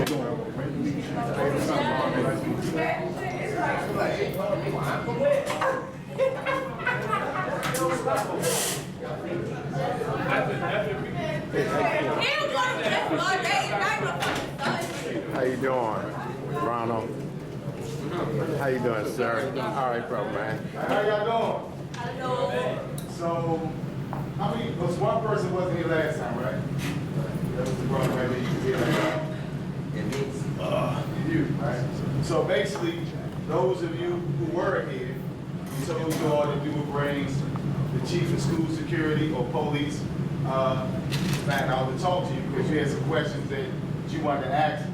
How you doing, Ronald? How you doing, sir? All right, bro, man. How y'all doing? Hello. So, how many? Was one person wasn't here last time, right? That was the brother right there. You was here last time. You, right? So basically, those of you who were here, we told you all to do what brings the chief of school security or police back out to talk to you because you had some questions that you wanted to ask.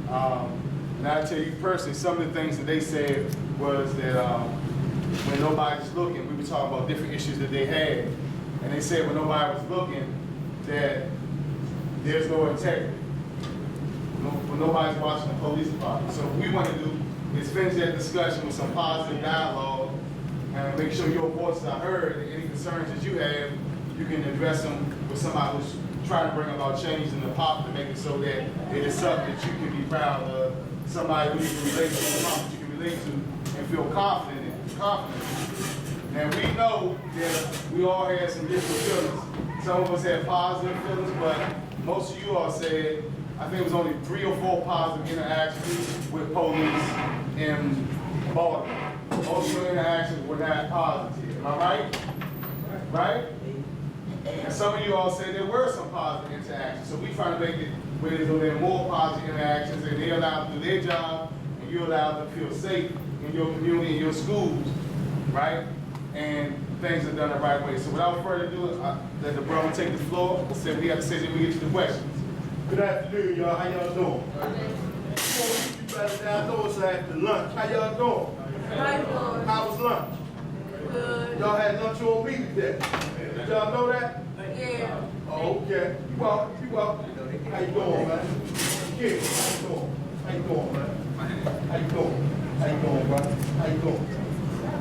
And I'll tell you personally, some of the things that they said was that when nobody's looking, we were talking about different issues that they had, and they said when nobody was looking, that there's no integrity. When nobody's watching the police department. So what we want to do is finish that discussion with some positive dialogue and make sure your voices are heard, and any concerns that you have, you can address them with somebody who's trying to bring about change in the pop to make it so that it is something that you can be proud of, somebody who you can relate to, that you can relate to and feel confident in. And we know that we all had some different feelings. Some of us had positive feelings, but most of you all said, I think it was only 3 or 4 positive interactions with police in Baltimore. Most of the interactions were not positive. Am I right? Right? And some of you all said there were some positive interactions. So we try to make it where there are more positive interactions and they're allowed to do their job and you're allowed to feel safe in your community, in your schools, right? And things are done the right way. So without further ado, let the brother take the floor. So we have to say that we get to the questions. Good afternoon, y'all. How y'all doing? Before we get better down, know it's after lunch. How y'all doing? How was lunch? Good. Y'all had lunch on me today. Did y'all know that? Yeah. Oh, okay. You welcome. You welcome. How you doing, man? Kid, how you doing? How you doing, man? How you doing? How you doing, brother? How you doing?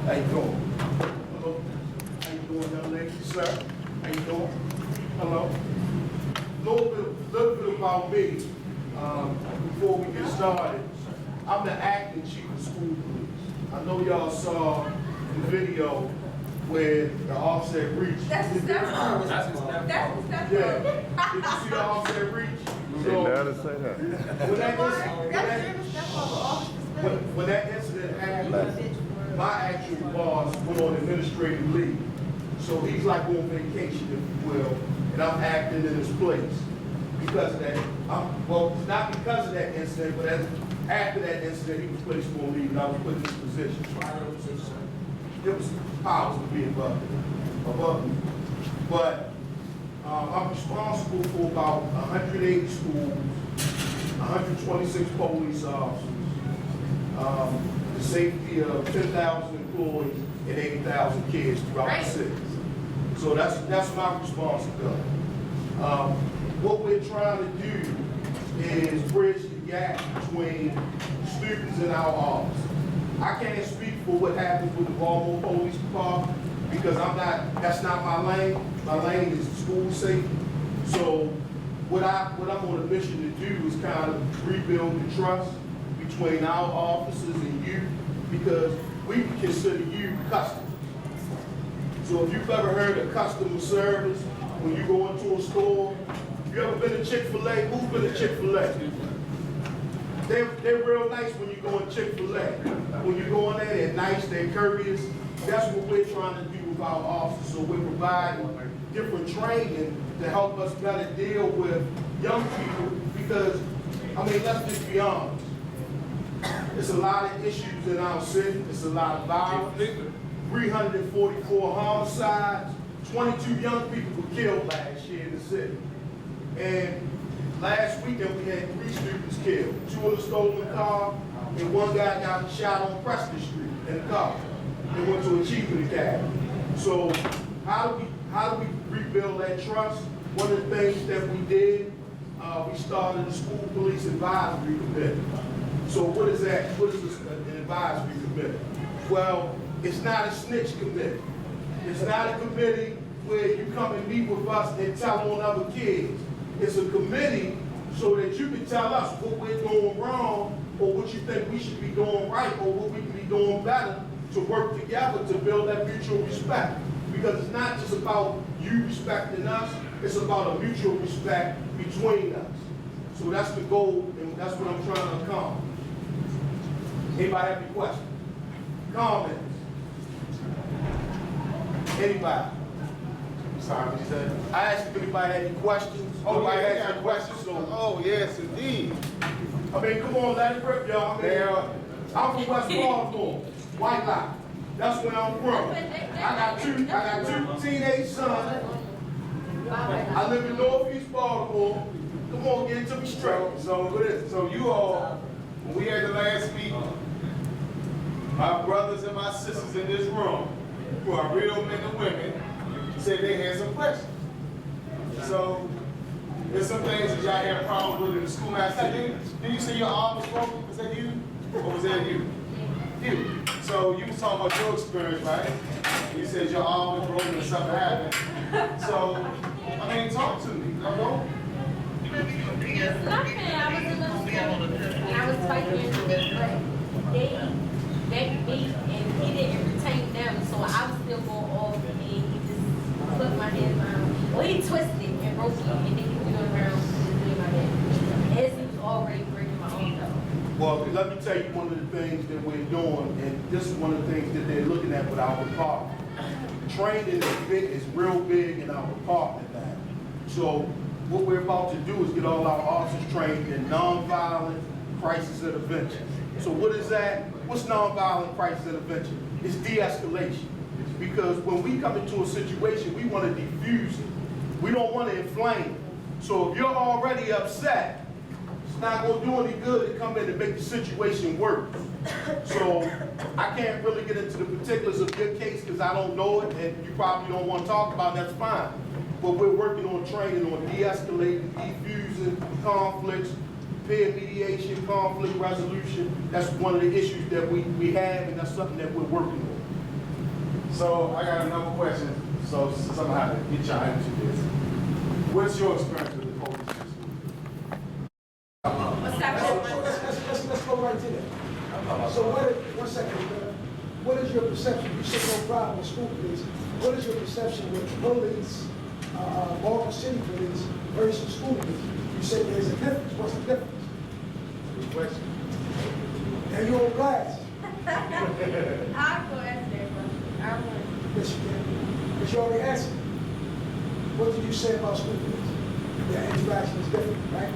How you doing? Hello. How you doing, young lady, sir? How you doing? Hello. Little bit about me before we get started. I'm the acting chief of school police. I know y'all saw the video where the offset breach. That's the step. That's the step. Yeah. Did you see the offset breach? You never say that. When that incident happened, my actual boss went on administrative leave. So he's like on vacation, if you will, and I'm acting in his place because of that. Well, it's not because of that incident, but after that incident, he was placed on leave and I was put in this position. It was powers to be above me. But I'm responsible for about 108 schools, 126 police officers, the safety of 10,000 employees and 80,000 kids throughout the city. So that's my responsibility. What we're trying to do is bridge the gap between students and our office. I can't speak for what happens with the Baltimore Police Department because that's not my lane. My lane is school safety. So what I'm on a mission to do is kind of rebuild the trust between our officers and you because we consider you customers. So if you've ever heard of customer service, when you go into a store, you ever been to Chick-fil-A? Who's been to Chick-fil-A? They're real nice when you go in Chick-fil-A. When you go in there, they're nice, they're courteous. That's what we're trying to do with our officers. So we're providing different training to help us better deal with young people because, I mean, let's just be honest. There's a lot of issues in our city. There's a lot of violence. 344 homicides. 22 young people were killed last year in the city. And last weekend we had 3 students killed. 2 in a stolen car, and 1 guy got shot on Preston Street in a car. They went to a chiefing academy. So how do we rebuild that trust? One of the things that we did, we started a school police advisory committee. So what is that? What is an advisory committee? Well, it's not a snitch committee. It's not a committee where you come and meet with us and tell on other kids. It's a committee so that you can tell us what we're doing wrong or what you think we should be doing right or what we can be doing better to work together to build that mutual respect. Because it's not just about you respecting us, it's about a mutual respect between us. So that's the goal, and that's what I'm trying to accomplish. Anybody have any questions? Comments? Anybody? Sorry, what you said? I asked if anybody had any questions. Oh, Nobody yeah, had yeah, any questions, so. Oh, yes, indeed. I mean, come on, let it rip, y'all. I mean, Yeah. I'm from West Baltimore, White Line. That's where I'm from. I got two teenage sons. I live in Northeast Baltimore. Come on, get it to me straight. So you all, when we had the last meeting, my brothers and my sisters in this room, who are real men and women, said they had some questions. So there's some things that y'all had problems with in the school. I said, did you say your arm was broken? Was that you? Or was that you? You. So you was talking about your experience, right? You said your arm was broken and something happened. So, I mean, talk to me. I know. It's nothing. I was in the school and I was fighting but they beat and he didn't retain them, so I was still going off and he just put my head around. Well, he twisted and broke me and then he threw it around and did my head. As he was already breaking my arm though. Well, let me tell you one of the things that we're doing, and this is one of the things that they're looking at with our department. Training is real big in our department now. So what we're about to do is get all our officers trained in nonviolent crisis intervention. So what is that? What's nonviolent crisis intervention? It's de-escalation. Because when we come into a situation, we want to defuse it. We don't want to inflame it. So if you're already upset, it's not going to do any good to come in and make the situation worse. So I can't really get into the particulars of your case because I don't know it and you probably don't want to talk about it, that's fine. But we're working on training on de-escalating, defusing conflicts, peer mediation, conflict resolution. That's one of the issues that we have and that's something that we're working on. So I got another question. So since I'm gonna have to get y'all into this, what's your experience with the police in school? What's that? Let's go right to that. So one second, what is your perception? You said no problem with school police. What is your perception with police, Baltimore City police versus school police? You said there's a difference. What's the difference? Good question. And you're in class. I'll go ask that question. I will. Yes, you can. But you already answered. What did you say about school police? Their interaction is different, right?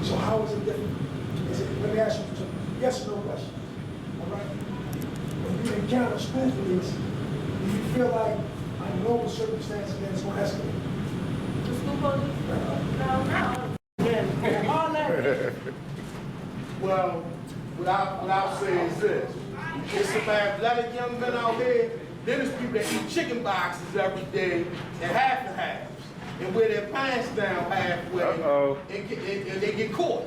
So how is it different? Let me ask you some yes or no questions. All right? When you encounter school police, do you feel like under normal circumstances that it's going to escalate? The school police? No. Well, without saying this, there's some athletic young men out here, then there's people that eat chicken boxes every day and half and halves and wear their pants down halfway and they get caught.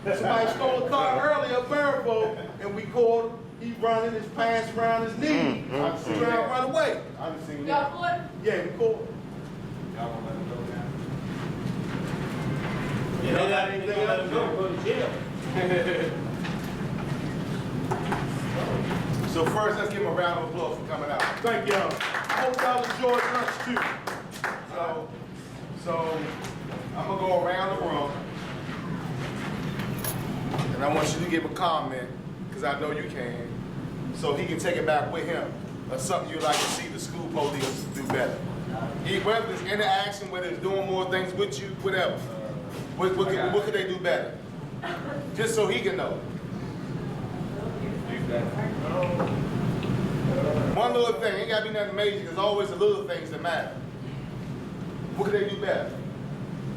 Somebody stole a car earlier, Verbo, and we caught him. He running his pants around his knee. He's trying to run away. I haven't seen Y'all that. caught? Yeah, we caught him. Y'all gonna let him go now? They got anything else to do? So first, let's give him a round of applause for coming out. Thank y'all. I hope y'all enjoyed lunch too. So I'm gonna go around the room, and I want you to give a comment, because I know you can, so he can take it back with him, or something you'd like to see the school police do better. Whether it's interaction, whether it's doing more things with you, whatever. What could they do better? Just so he can know. One little thing, ain't gotta be nothing major, there's always the little things that matter. What could they do better?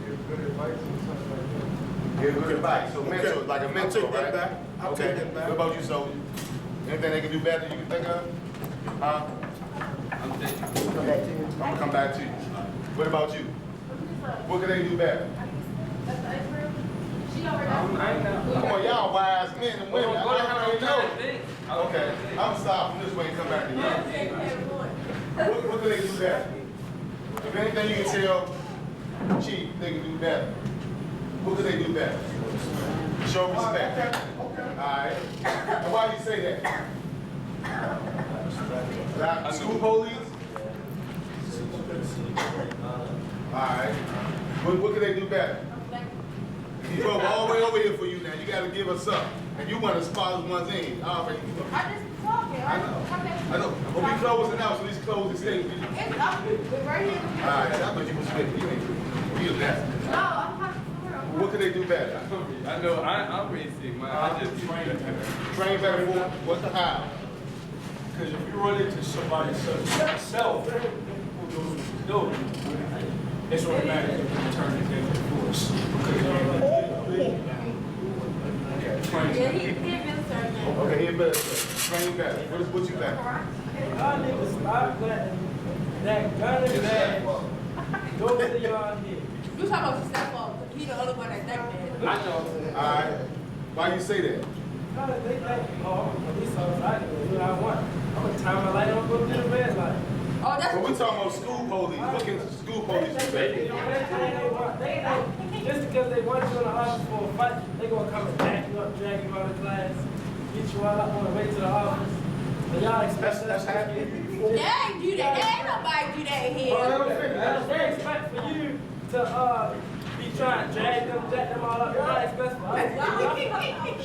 Give good advice and stuff like that. Give good advice, so mentor, Okay. like a I'll mentor, take that right? back. I'll Okay. take that back. What about you, Soldier? Anything they can do better you can think of? Huh? I'm gonna come back to you. What about you? What can they do better? She already Come on, y'all wise men and women. I already know. Okay, I'm gonna stop from this way and come back to you. What can they do better? If anything you can tell Chief, they can do better. What could they do better? Show respect. Okay. All right. And why do you say that? School police? All right. What can they do better? He drove all the way over here for you now. You got to give us up. And you want to spot us one's in. All right. I just talking. I know. But we close it out, so these close the state. It's up. We're right here. All right. I thought you was spitting. You ain't. You was nasty. No, I'm talking for real. What can they do better? I know, I'm basic, man. I just train better. Train better for what? How? Because if you run into somebody such as yourself who knows what he's doing, it's automatic to turn it into force. Yeah, he been serving. Okay, here better. Train better. What you got? Y'all niggas stop letting that gun in bag go to y'all head. You talking about yourself, he the only one that's that bad. I know. All right. Why you say that? Y'all they think, oh, I'm a police officer, I can do what I want. I'm gonna time my light on, go to the red light. Oh, that's But we talking about school police. What can school police do better? Just because they want you in the office for a fight, they gonna come and back you up, drag you out of class, get you all up on the way to the office. And y'all expect That's happening. They ain't do that. There ain't nobody do that here. They expect for you to be trying to jack them all up. Y'all expect for us.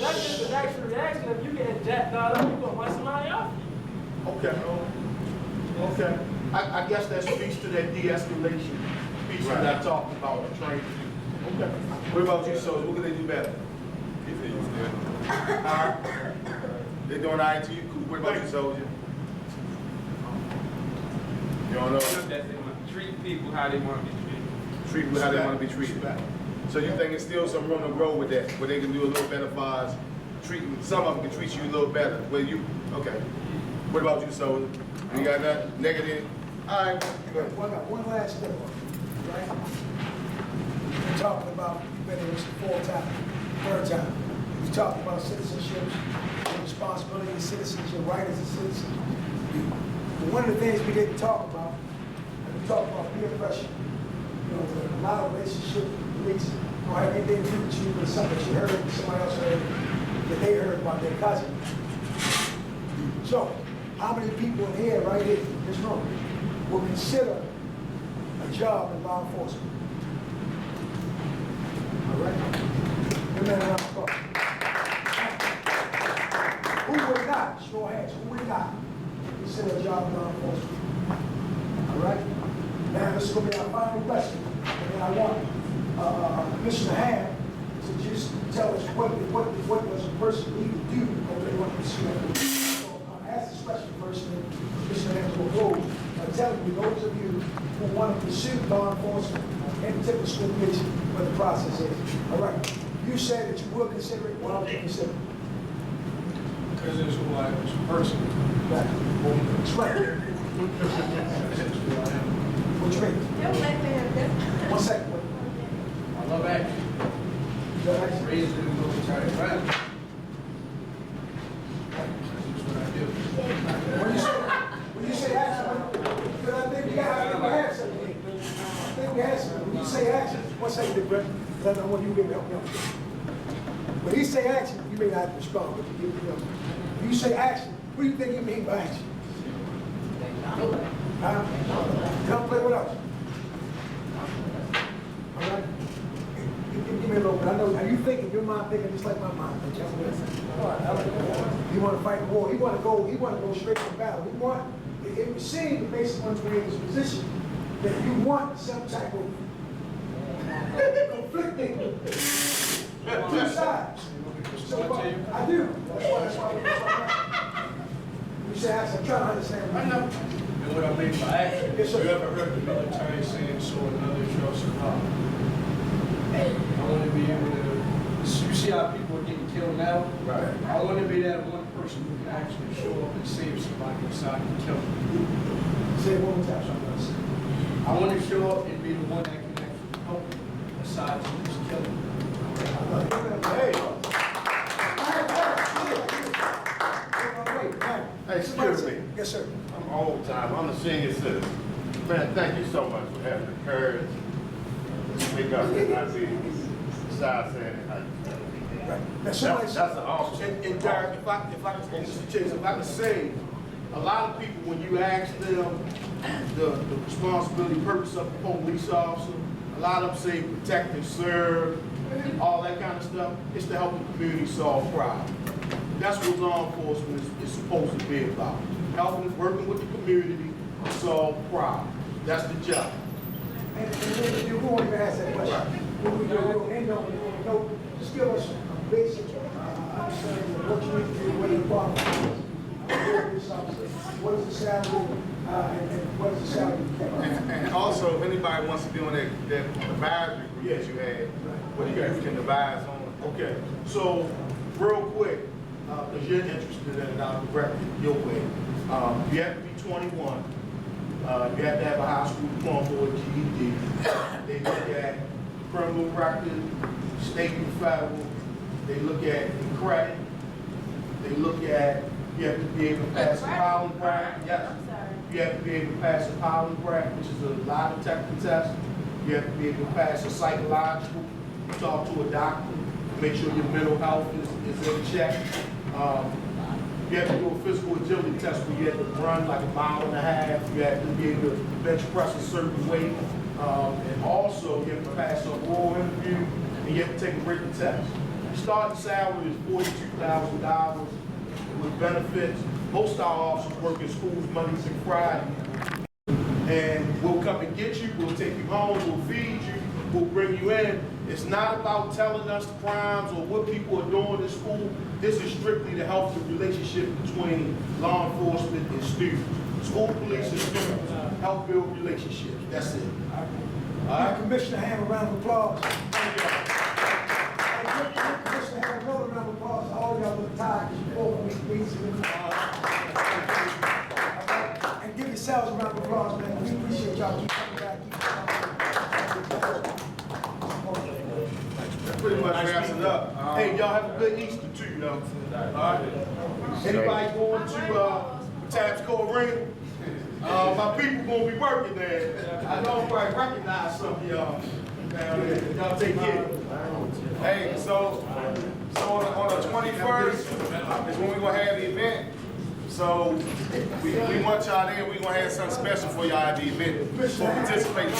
That's just the natural reaction. If you getting jacked all up, you gonna want somebody off you. Okay. Okay. I guess that speaks to that de-escalation piece that I talked about, the training. Okay. What about you, soldier? What can they do better? All right. They doing all right to you? Cool. What about you, soldier? You don't know? That's it, man. Treat people how they want to be treated. Treat people how they want to be treated. So you think it's still some room to grow with that, where they can do a little better for us? Treating some of them can treat you a little better. Where you okay? What about you, soldier? You got nothing negative? All right. Good. One last thing, right? We're talking about, you've been in this the fourth time, third time. We're talking about citizenship, your responsibility as citizens, your right as a citizen. But one of the things we didn't talk about, we talked about peer pressure. You know, a lot of relationships with police don't have anything to do with you, but something that you heard, somebody else heard, that they heard about their cousin. So, how many people in here, right here, in this room, will consider a job in law enforcement? All right? Good man around the car. Who would not, show of hands, who would not consider a job in law enforcement? All right? Now, this is going to be our final question. And then I want Commissioner Ham to just tell us what does a person need to do when they want to pursue that. Ask this question first, and then Commissioner Ham will close by telling you, those of you who want to pursue law enforcement and typical school police, what the process is. All right. You said that you will consider it. Why would you consider it? Because it's who I am as a person. Right. Explain. What you mean? Don't let them. 1 second. Wait. I love action. Is that right? Raised in the military family. That's what I do. When you say action, because I think we have something here. I think we have something. When you say action, 1 second, Brett, because I don't want you to get me up. When he say action, you may not have to respond, but you give me up. When you say action, what do you think you mean by action? Huh? Come play with us. All right? Give me a little bit. I know, are you thinking, your mind thinking just like my mind? You want to fight the war. He want to go straight to battle. It would seem, based on his position, that you want some type of conflicting two sides. So, I do. That's why you say, I'm trying to understand. I know. And what I mean by action, Yes, sir. you ever heard the military saying, so another shall survive? I want to be able to, you see how people are getting killed now? Right. I want to be that one person who can actually show up and save somebody inside and kill them. Say it one more time. I want to show up and be the one that can actually help them aside from just killing them. Hey. Hey, excuse me. Yes, sir. I'm old time. I'm a senior citizen. Man, thank you so much for having the courage to speak up and not be shy saying it. Now, somebody That's an awesome. And Derek, if I Mr. Chase, if I could say, a lot of people, when you ask them the responsibility, purpose of a police officer, a lot of them say protect and serve, all that kind of stuff. It's to help the community solve problems. That's what law enforcement is supposed to be about. Helping, working with the community to solve problems. That's the job. And you won't even ask that question. When we go end on, just give us a basic understanding of what you need to do, what your problem is. What is the salary, and what is the salary cap? And also, if anybody wants to be on that advisory group that you had, what you guys can advise on. Okay, so real quick, because you're interested in it, I'll direct it your way. You have to be 21. You have to have a high school diploma or GED. They look at criminal record, state and federal. They look at the credit. They look at, you have to be able to pass a polygraph. Yes. You have to be able to pass a polygraph, which is a lie detector test. You have to be able to pass a psychological. You talk to a doctor, make sure your mental health is in check. You have to do a physical agility test where you have to run like a mile and a half. You have to be able to bench press a certain weight. And also, you have to pass a oral interview, and you have to take a written test. The starting salary is $42,000 with benefits. Most of our officers work in schools Mondays and Fridays. And we'll come and get you, we'll take you home, we'll feed you, we'll bring you in. It's not about telling us the crimes or what people are doing in school. This is strictly to help the relationship between law enforcement and students. School police and students help build relationships. That's it. All right, Commissioner Ham, a round of applause. Thank you. Commissioner Ham, another round of applause. All y'all look tired because you both week weeks. And give yourselves a round of applause, man. We appreciate y'all. Keep coming back. That pretty much wraps it up. Hey, y'all have a good Easter too, you know. All right. Anybody going to Tabsco Arena? My people gonna be working there. I know I'm probably recognize some of y'all down there. Y'all take care. Hey, so on the 21st is when we're gonna have the event. So we want y'all there. We're gonna have something special for y'all at the event. So participate in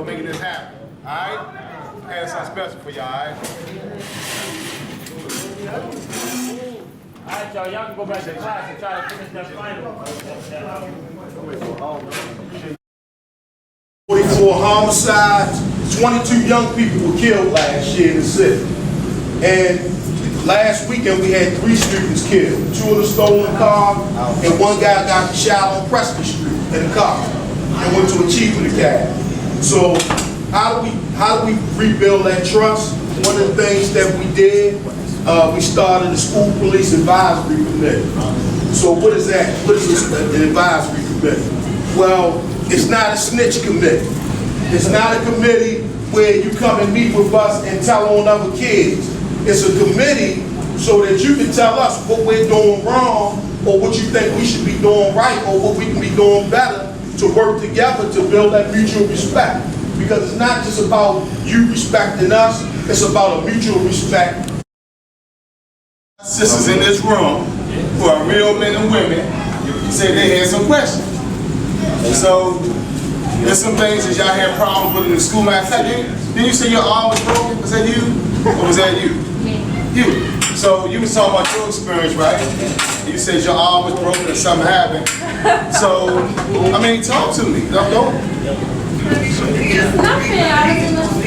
making this happen. All right? Have something special for y'all. All right? All right, y'all can go back to class and try to finish that final. 44 homicides, 22 young people were killed last year in the city. And last weekend we had 3 students killed. 2 in a stolen car, and 1 guy got shot on Preston Street in a car and went to Achievement Academy. So how do we rebuild that trust? One of the things that we did, we started a school police advisory committee. So what is that? What is an advisory committee? Well, it's not a snitch committee. It's not a committee where you come and meet with us and tell on other kids. It's a committee so that you can tell us what we're doing wrong or what you think we should be doing right or what we can be doing better to work together to build that mutual respect. Because it's not just about you respecting us, it's about a mutual respect. Sisters in this room who are real men and women say they had some questions. So there's some things that y'all had problems with in the school. Matter of fact, didn't you say your arm was broken? Was that you? Or was that you? You. So you was talking about your experience, right? You said your arm was broken or something happened. So, I mean, talk to me. Don't. It's nothing. I was in the school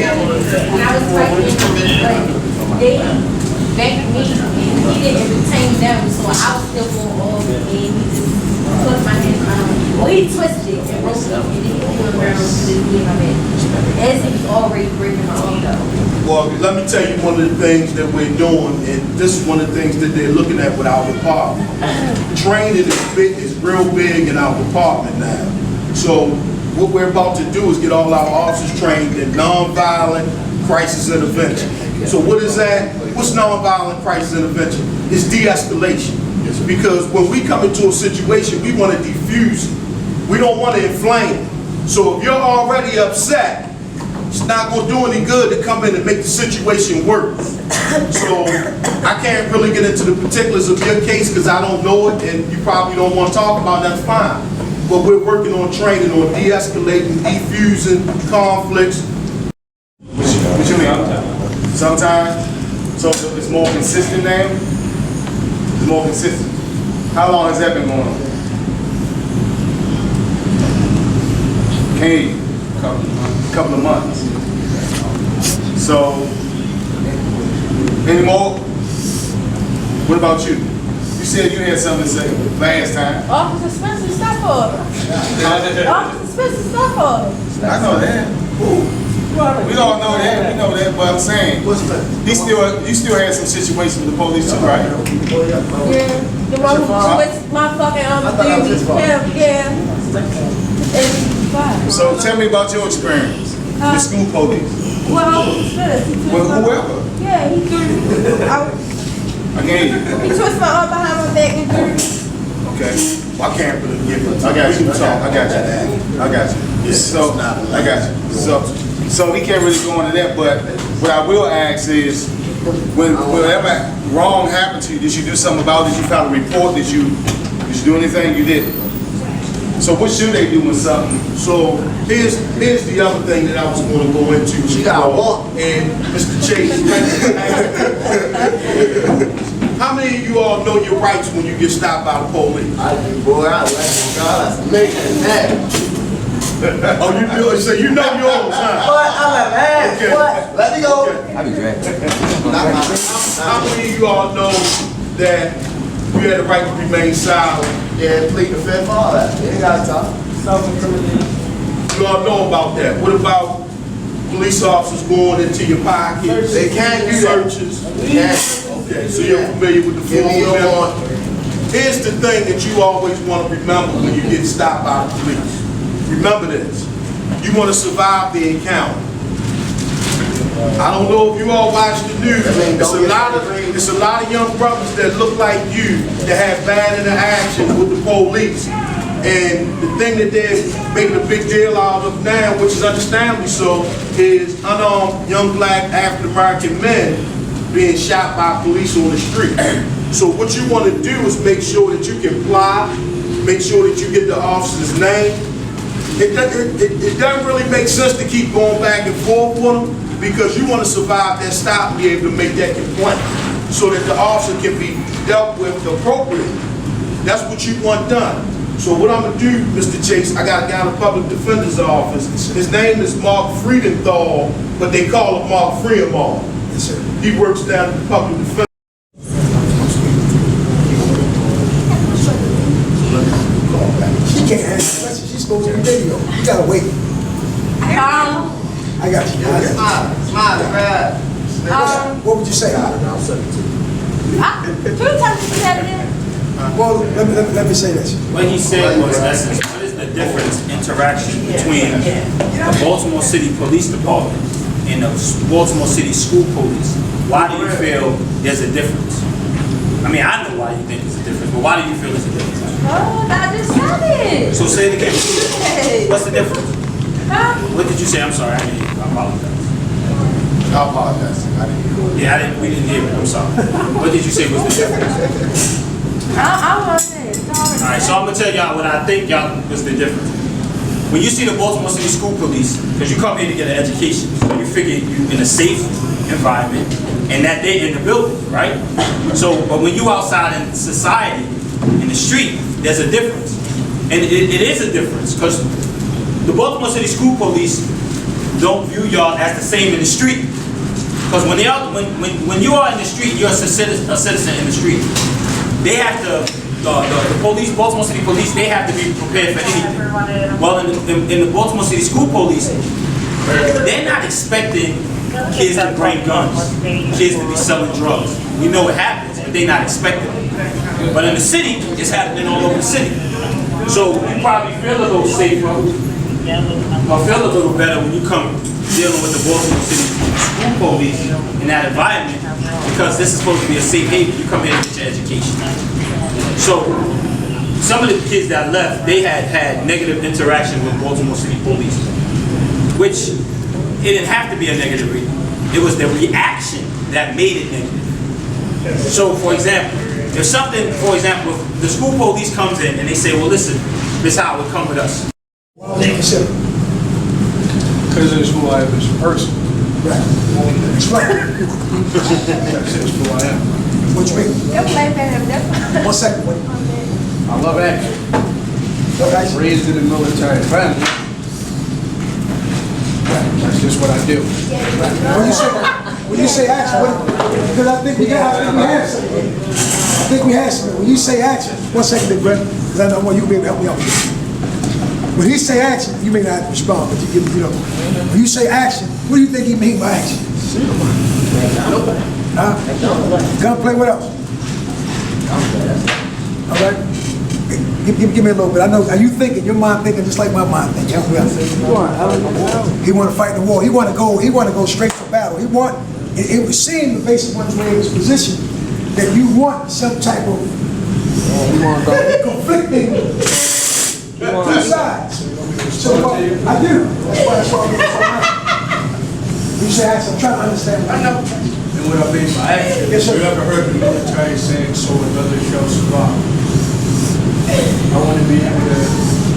when I was pregnant, but they backed me and he didn't retain them, so I was still going off and he just put my hand around. Well, he twisted and broke it and then he put around to the knee of my back. As he was already breaking my arm though. Well, let me tell you one of the things that we're doing, and this is one of the things that they're looking at with our department. Training is real big in our department now. So what we're about to do is get all our officers trained in nonviolent crisis intervention. So what is that? What's nonviolent crisis intervention? It's de-escalation. Because when we come into a situation, we want to defuse it. We don't want to inflame it. So if you're already upset, it's not gonna do any good to come in and make the situation worse. So I can't really get into the particulars of your case because I don't know it and you probably don't want to talk about it, that's fine. But we're working on training on de-escalating, defusing conflicts. What you mean? Sometimes? So it's more consistent now? It's more consistent. How long has that been going on? Okay, couple of months. So, any more? What about you? You said you had something to say last time. Officer Spencer, stop for Officer Spencer, stop for I know that. We all know that. We know that. But I'm saying, you still had some situations with the police too, right? Yeah, the one who twist my fucking duty. Yeah. So tell me about your experience with school police. Well, Well, whoever. yeah, he threw. Again. He twisted my arm behind my back and threw. Okay. Well, I can't really give it. I got you. I got you. I got you. So I got you. So he can't really go into that. But what I will ask is, whenever wrong happened to you, did you do something about it? Did you file a report? Did you do anything? You didn't. So what should they do with something? So here's the other thing that I was going to go into. She got one. And Mr. Chase. How many of you all know your rights when you get stopped by the police? I do, boy. I like God. Making that. Oh, you do? So you know yours, huh? What? I'm a man. Okay. What? Let me go. Okay. I be dragging. How many of you all know that you had the right to remain silent? Yeah, plead the fifth, all that. You ain't got to talk. You all know about that. What about police officers going into your pockets? They can't do that. Searches? Yeah. Okay, so you're familiar with the Give me your form. one. Here's the thing that you always want to remember when you get stopped by the police. Remember this. You want to survive the encounter. I don't know if you all watch the news. It's a lot of young brothers that look like you that have bad interactions with the police. And the thing that they're making a big deal out of now, which is understandably so, is unarmed young black African American men being shot by police on the street. So what you want to do is make sure that you comply, make sure that you get the officer's name. It doesn't really make sense to keep going back and forth with them, because you want to survive that stop and be able to make that complaint so that the officer can be dealt with appropriately. That's what you want done. So what I'm going to do, Mr. Chase, I got a guy in the public defender's office. His name is Mark Friedenthal, but they call him Mark Friedenthal. Yes, sir. He works down at the public defense. She can't answer the question. She's supposed to be video. You gotta wait. I got you. I got you. Smile, grab. What would you say? I'll send it to you. Can you tell me that again? Well, let me say this. What he said was, in essence, what is the difference, interaction between the Baltimore City Police Department and the Baltimore City School Police? Why do you feel there's a difference? I mean, I know why you think there's a difference, but why do you feel there's a difference? Oh, I just said it. So say it again. Hey. What's the difference? Huh? What did you say? I'm sorry, I didn't hear you. I apologize. I apologize. I didn't hear. Yeah, we didn't hear it. I'm sorry. What did you say was the difference? I want to say it. All right, so I'm gonna tell y'all what I think y'all was the difference. When you see the Baltimore City School Police, because you come here to get an education, so you figure you in a safe environment, and that they're in the building, right? So, but when you outside in society, in the street, there's a difference, and it is a difference because the Baltimore City School Police don't view y'all as the same in the street. Because when you are in the street, you're a citizen in the street. They have to, the police, Baltimore City Police, they have to be prepared for anything. Well, in the Baltimore City School Police, they're not expecting kids to bring guns, kids to be selling drugs. We know what happens, but they're not expecting it. But in the city, it's happening all over the city. So you probably feel a little safer, or feel a little better when you come dealing with the Baltimore City School Police in that environment, because this is supposed to be a safe haven. You come here to get your education. So some of the kids that left, they had negative interaction with Baltimore City Police, which it didn't have to be a negative reading. It was the reaction that made it negative. So, for example, if something, for example, if the school police comes in and they say, well, listen, this is how it would come with us. Why was it considered? Because it's who I am as a person. Right. Explain. That's just who I am. What you mean? 1 second, wait. I love action. What guys? Raised in a military family. That's just what I do. When you say action, because I think we have something. I think we have something. When you say action, 1 second, Big Brother, because I know you'll be able to help me out with this. When he say action, you may not respond, but you when you say action, what do you think he mean by action? Gunplay, what else? All right. Give me a little bit. I know, are you thinking, your mind thinking just like my mind thinking? Help me out. He want to fight the war. He want to go straight for battle. It would seem, based on his position, that you want some type of conflicting two sides. So I do. That's why I'm you say action, I'm trying to understand. I know. And what I mean by action, Yes, sir. you ever heard the military saying, so another shall survive? I want to be able to,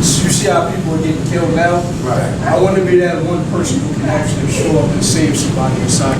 you see how people are getting killed now? Right. I want to be that one person who can actually show up and save somebody inside.